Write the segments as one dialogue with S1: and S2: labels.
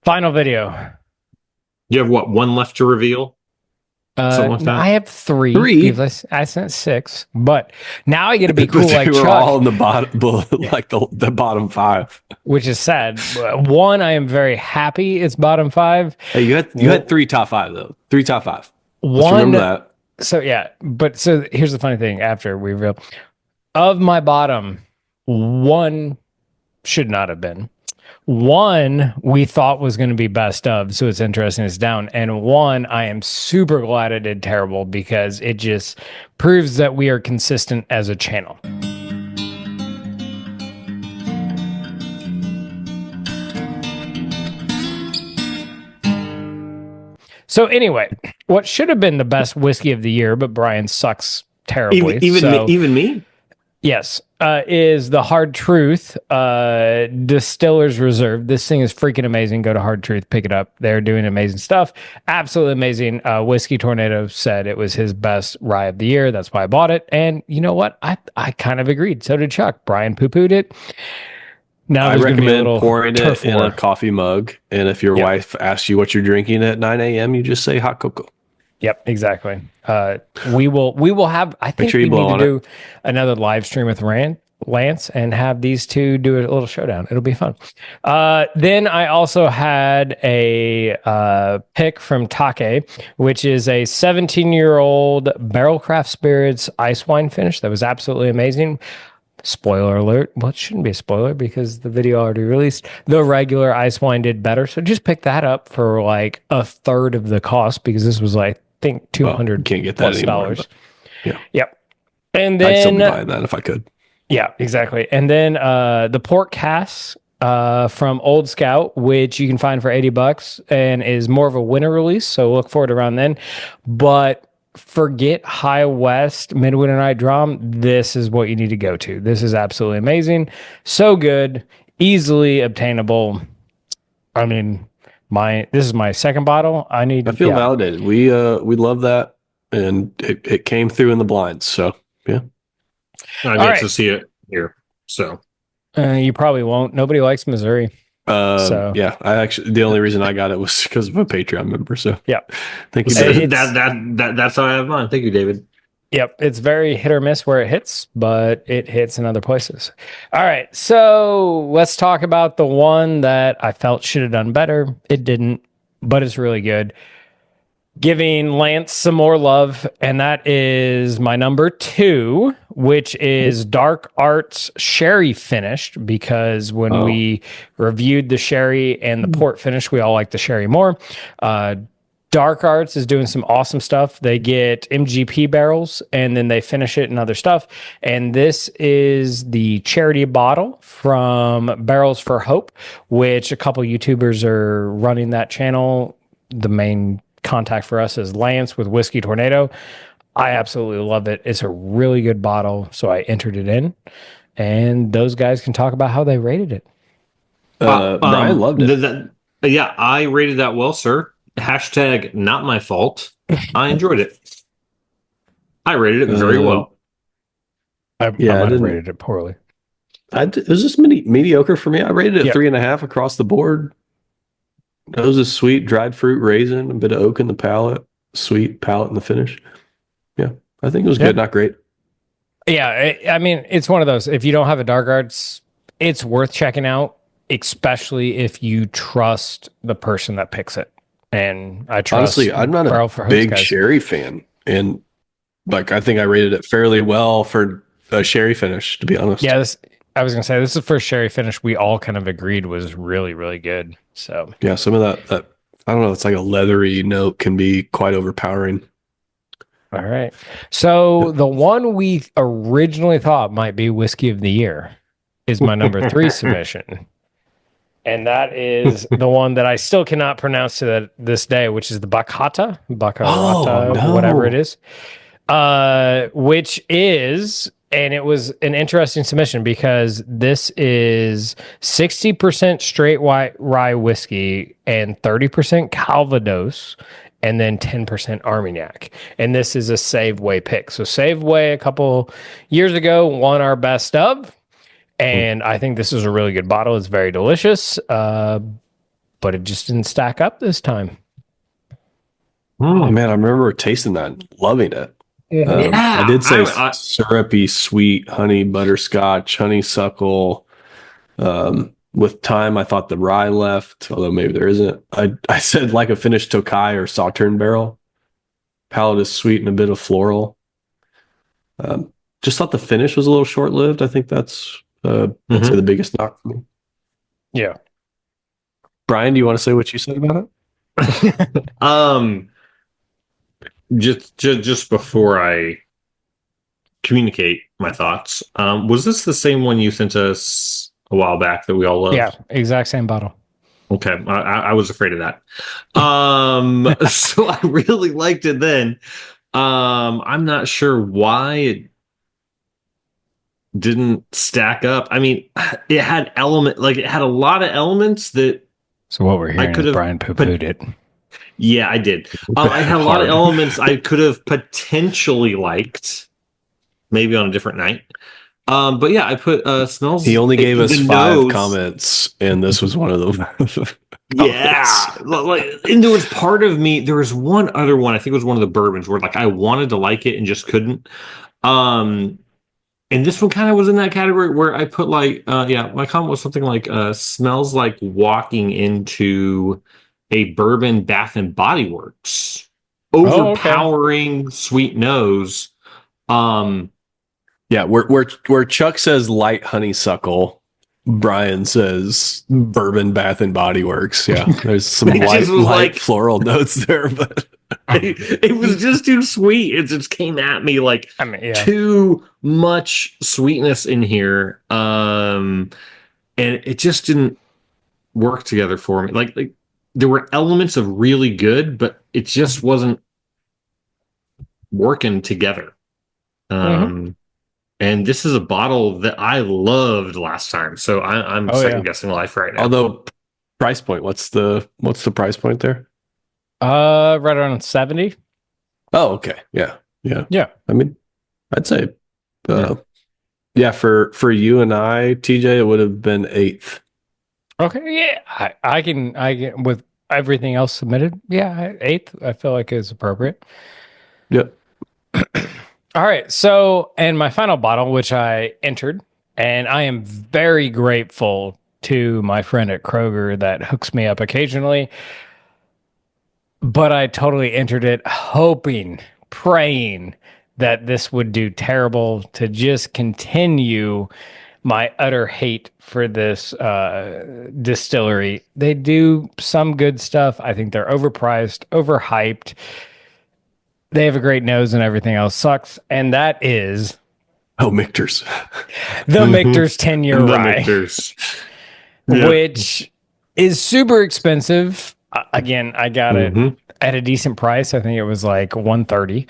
S1: Final video.
S2: You have what, one left to reveal? Something like
S1: No,
S2: that?
S1: I have three
S3: Three?
S1: because I sent six, but now I get to be cool
S3: But
S1: like
S3: they were
S1: Chuck,
S3: all in the bottom,
S1: Yeah.
S3: like the bottom five.
S1: which is sad. One, I am very happy it's bottom five.
S3: Hey, you had three top five though. Three top five. Let's remember
S1: One,
S3: that.
S1: so yeah, but so here's the funny thing after we reveal of my bottom, one should not have been. One we thought was going to be best of, so it's interesting it's down. And one, I am super glad I did terrible because it just proves that we are consistent as a channel. So anyway, what should have been the best whiskey of the year, but Brian sucks terribly.
S2: Even me?
S1: Yes, is the Hard Truth Distiller's Reserve. This thing is freaking amazing. Go to Hard Truth, pick it up. They're doing amazing stuff. Absolutely amazing. Whiskey Tornado said it was his best rye of the year. That's why I bought it. And you know what? I kind of agreed. So did Chuck. Brian poo-pooed it. Now
S3: I
S1: there's going to be a
S3: recommend
S1: little
S3: pouring it
S1: turf
S3: in
S1: war.
S3: a coffee mug. And if your wife asks you what you're drinking at 9 a.m., you just say hot cocoa.
S1: Yep, exactly. We will have. I think
S3: sure
S1: we
S3: you
S1: need
S3: blow
S1: to
S3: on
S1: do another live stream with Lance and have these two do a little showdown. It'll be fun. Then I also had a pick from Take, which is a 17-year-old barrel craft spirits ice wine finish that was absolutely amazing. Spoiler alert. Well, it shouldn't be a spoiler because the video already released. The regular ice wine did better. So just pick that up for like a third of the cost because this was like, I think, $200
S3: can't get that
S1: plus
S3: anymore,
S1: dollars.
S3: but yeah.
S1: Yep. And
S3: I'd still be
S1: then,
S3: buying that if I could.
S1: yeah, exactly. And then the port cask from Old Scout, which you can find for $80 and is more of a winter release. So look forward around then. But forget High West Midwinter Night Drum. This is what you need to go to. This is absolutely amazing. So good, easily obtainable. I mean, this is my second bottle. I
S3: feel validated. We love that, and it came through in the blinds. So yeah,
S2: I get to see it here. So
S1: you probably won't. Nobody likes Missouri. So
S3: yeah, the only reason I got it was because of a Patreon member. So
S1: yeah,
S3: thank you.
S2: That's how I have mine. Thank you, David.
S1: Yep, it's very hit or miss where it hits, but it hits in other places. All right, so let's talk about the one that I felt should have done better. It didn't, but it's really good. Giving Lance some more love, and that is my number 2, which is Dark Arts Sherry Finished, because when we reviewed the sherry and the port finish, we all like the sherry more. Dark Arts is doing some awesome stuff. They get MGP barrels and then they finish it in other stuff. And this is the charity bottle from Barrels for Hope, which a couple YouTubers are running that channel. The main contact for us is Lance with Whiskey Tornado. I absolutely love it. It's a really good bottle. So I entered it in and those guys can talk about how they rated it.
S3: Brian loved it.
S2: Yeah, I rated that well, sir. Hashtag not my fault. I enjoyed it. I rated it very well.
S1: I might have rated it poorly.
S3: It was just mediocre for me. I rated it 3.5 across the board. Nose is sweet, dried fruit, raisin, a bit of oak in the palate, sweet palate in the finish. Yeah, I think it was good, not great.
S1: Yeah, I mean, it's one of those. If you don't have a Dark Arts, it's worth checking out, especially if you trust the person that picks it. And I trust.
S3: Honestly, I'm not a big sherry fan, and I think I rated it fairly well for a sherry finish. To be honest,
S1: yeah. I was gonna say this is the first sherry finish we all kind of agreed was really, really good. So
S3: yeah, some of that I don't know, it's like a leathery note can be quite overpowering.
S1: All right, so the one we originally thought might be whiskey of the year is my number 3 submission. And that is the one that I still cannot pronounce to this day, which is the Bacata, whatever it is. Which is, and it was an interesting submission because this is 60% straight white rye whiskey and 30% Calvados and then 10% Armagnac. And this is a Saveway pick. So Saveway a couple years ago won our best of. And I think this is a really good bottle. It's very delicious. but it just didn't stack up this time.
S3: Oh man, I remember tasting that and loving it.
S2: Yeah,
S3: I did say
S2: I
S3: syrupy, sweet, honey, butterscotch, honeysuckle. With time, I thought the rye left, although maybe there isn't. I said like a finished Tokai or Sauterne barrel. Palate is sweet and a bit of floral. Just thought the finish was a little short lived. I think that's I'd say the biggest knock for me.
S1: Yeah.
S3: Brian, do you want to say what you said about it?
S2: just before I communicate my thoughts, was this the same one you sent us a while back that we all loved?
S1: Yeah, exact same bottle.
S2: Okay, I was afraid of that. So I really liked it then. I'm not sure why it didn't stack up. I mean, it had it had a lot of elements that
S1: So what we're
S2: I
S1: hearing
S2: could
S1: is
S2: have
S1: Brian poo-pooed it.
S2: Yeah, I did. I had a lot of elements I could have potentially liked, maybe on a different night. But yeah, I put smells.
S3: He only gave us
S2: the
S3: 5
S2: nose.
S3: comments, and this was one of them.
S2: Yeah, and there was part of me. There was one other one. I think it was one of the bourbons where like I wanted to like it and just couldn't. And this one kind of was in that category where I put like, my comment was something like, smells like walking into a bourbon Bath and Body Works. Overpowering sweet nose.
S3: Yeah, where Chuck says light honeysuckle, Brian says bourbon Bath and Body Works. Yeah, there's some light floral notes there, but
S2: it was just too sweet. It just came at me like too much sweetness in here, and it just didn't work together for me. Like there were elements of really good, but it just wasn't working together. And this is a bottle that I loved last time, so I'm second guessing life right now.
S3: Although price point, what's the price point there?
S1: Right around 70.
S3: Oh, okay. Yeah. I mean, I'd say, for you and I, TJ, it would have been 8th.
S1: Okay, yeah, I can with everything else submitted. Yeah, 8th. I feel like is appropriate.
S3: Yep.
S1: All right. So, and my final bottle, which I entered, and I am very grateful to my friend at Kroger that hooks me up occasionally. But I totally entered it hoping, praying that this would do terrible to just continue my utter hate for this distillery. They do some good stuff. I think they're overpriced, overhyped. They have a great nose and everything else sucks. And that is...
S3: Michter's.
S1: The Michter's 10-year rye.
S2: Michter's.
S1: Which is super expensive. Again, I got it at a decent price. I think it was like $130.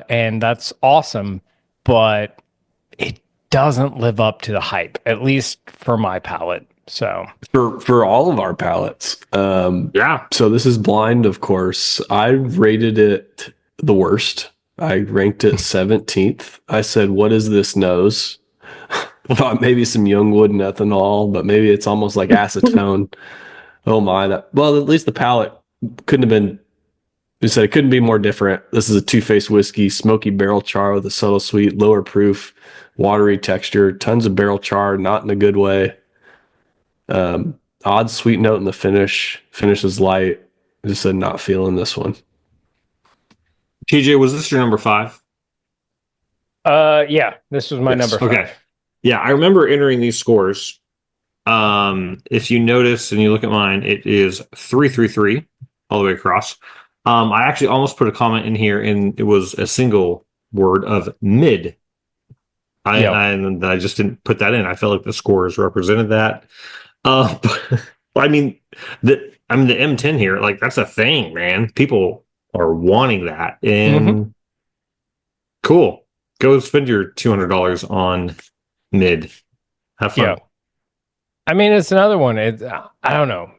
S1: And that's awesome. But it doesn't live up to the hype, at least for my palate. So
S3: for all of our palates. So this is blind, of course. I rated it the worst. I ranked it 17th. I said, what is this nose? I thought maybe some Youngwood and ethanol, but maybe it's almost like acetone. Oh my, at least the palate couldn't have been, you said it couldn't be more different. This is a two-faced whiskey, smoky barrel char with a subtle sweet, lower proof, watery texture, tons of barrel char, not in a good way. Odd sweet note in the finish. Finish is light. I just said not feeling this one.
S2: TJ, was this your number 5?
S1: Yeah, this was my number 5.
S2: Okay. Yeah, I remember entering these scores. If you notice and you look at mine, it is 333 all the way across. I actually almost put a comment in here, and it was a single word of mid. And I just didn't put that in. I felt like the scores represented that. I mean, the M10 here, like that's a thing, man. People are wanting that, and cool. Go spend your $200 on mid. Have fun.
S1: Yeah. I mean, it's another one. I don't know.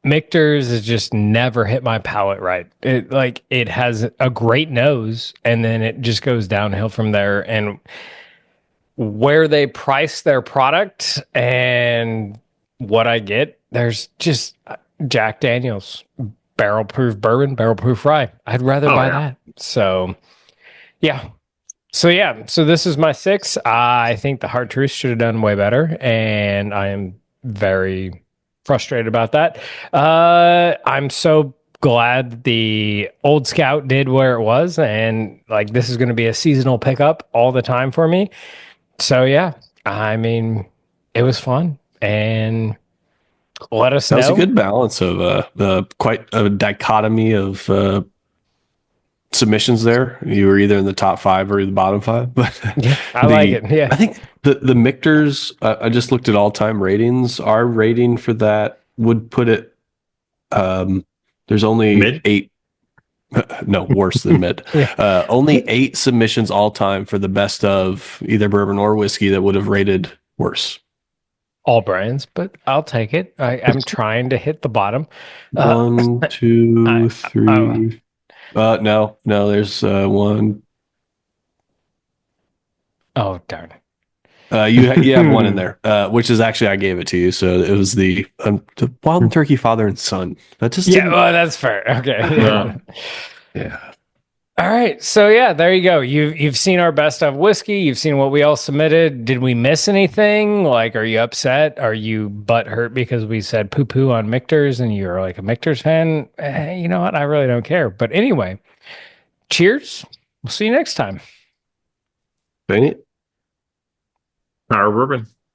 S1: Michter's has just never hit my palate right. It has a great nose, and then it just goes downhill from there. And where they price their product and what I get, there's just Jack Daniels barrel proof bourbon, barrel proof rye. I'd rather
S2: Oh,
S1: buy
S2: yeah.
S1: that. So yeah. So this is my 6. I think the Hard Truth should have done way better, and I am very frustrated about that. I'm so glad that the Old Scout did where it was, and like this is going to be a seasonal pickup all the time for me. So yeah, I mean, it was fun, and let us
S3: That was a
S1: know.
S3: good balance of quite a dichotomy of submissions there. You were either in the top 5 or the bottom 5. But
S1: Yeah, I like it. Yeah.
S3: I think the Michter's, I just looked at all time ratings. Our rating for that would put it, there's only
S2: Mid?
S3: 8. No, worse than mid.
S1: Yeah.
S3: Only 8 submissions all time for the best of either bourbon or whiskey that would have rated worse.
S1: All brands, but I'll take it. I'm trying to hit the bottom. Uh,
S3: 1, 2,
S1: I, oh,
S3: 3. No, there's one.
S1: oh, darn.
S3: You have one in there, which is actually I gave it to you. So it was the Wild Turkey Father and Son. That just
S1: Yeah,
S3: didn't.
S1: well, that's fair. Okay.
S3: Yeah.
S1: All right. So yeah, there you go. You've seen our best of whiskey. You've seen what we all submitted. Did we miss anything? Like, are you upset? Are you butthurt because we said poo poo on Michter's and you're like a Michter's fan? You know what? I really don't care. But anyway, cheers. We'll see you next time.
S3: Ain't it?
S2: Our bourbon.